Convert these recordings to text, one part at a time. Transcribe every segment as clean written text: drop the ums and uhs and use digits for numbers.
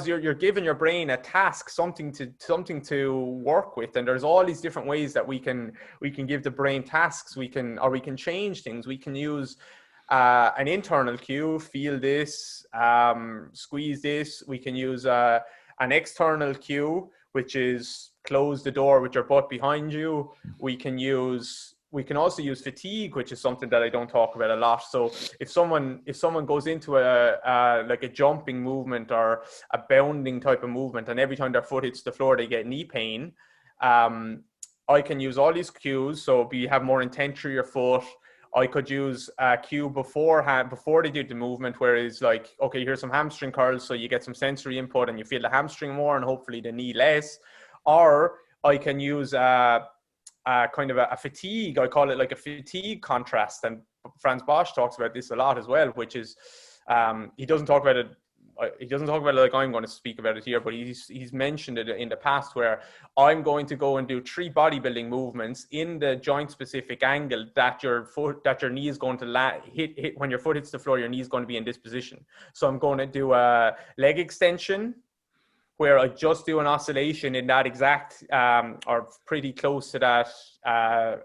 you're giving your brain a task, something to work with, and there's all these different ways that we can give the brain tasks. We can change things. We can use an internal cue, feel this, squeeze this. We can use an external cue, which is close the door with your butt behind you. We can also use fatigue, which is something that I don't talk about a lot. So if someone goes into like a jumping movement or a bounding type of movement, and every time their foot hits the floor, they get knee pain, I can use all these cues. So you have more intent through your foot. I could use a cue beforehand, before they do the movement, where it's like, okay, here's some hamstring curls. So you get some sensory input and you feel the hamstring more and hopefully the knee less. Or I can use kind of a fatigue. I call it like a fatigue contrast. And Franz Bosch talks about this a lot as well, which is, he doesn't talk about it like I'm going to speak about it here, but he's mentioned it in the past, where I'm going to go and do 3 bodybuilding movements in the joint specific angle that your knee is going to hit when your foot hits the floor. Your knee is going to be in this position. So I'm going to do a leg extension, where I just do an oscillation in that exact or pretty close to that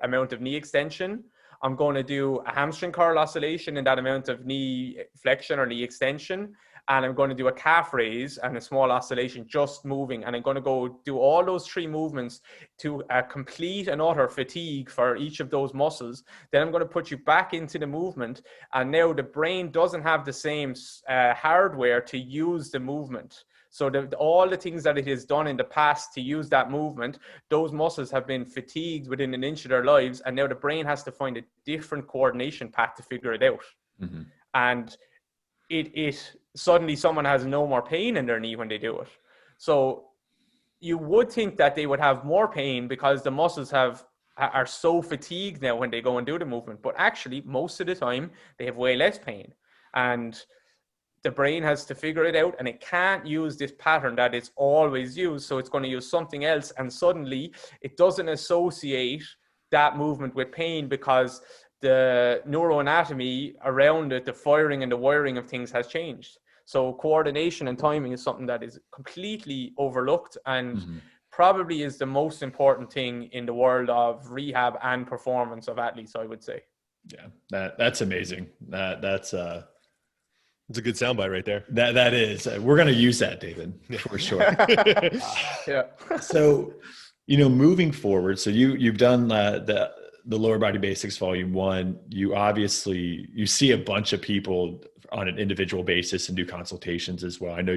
amount of knee extension. I'm going to do a hamstring curl oscillation in that amount of knee flexion or knee extension. And I'm going to do a calf raise and a small oscillation, just moving. And I'm going to go do all those 3 movements to complete and utter fatigue for each of those muscles. Then I'm going to put you back into the movement. And now the brain doesn't have the same hardware to use the movement. So all the things that it has done in the past to use that movement, those muscles have been fatigued within an inch of their lives. And now the brain has to find a different coordination path to figure it out. Mm-hmm. And it suddenly someone has no more pain in their knee when they do it. So you would think that they would have more pain because the muscles are so fatigued now when they go and do the movement. But actually, most of the time, they have way less pain. And the brain has to figure it out, and it can't use this pattern that it's always used. So it's going to use something else, and suddenly it doesn't associate that movement with pain because the neuroanatomy around it, the firing and the wiring of things has changed. So coordination and timing is something that is completely overlooked and probably is the most important thing in the world of rehab and performance of athletes, I would say. Yeah, that's amazing. That's it's a good soundbite right there. That is. We're going to use that, David, for sure. Yeah. So, moving forward, so you've done the Lower Body Basics Volume 1. You see a bunch of people on an individual basis and do consultations as well. I know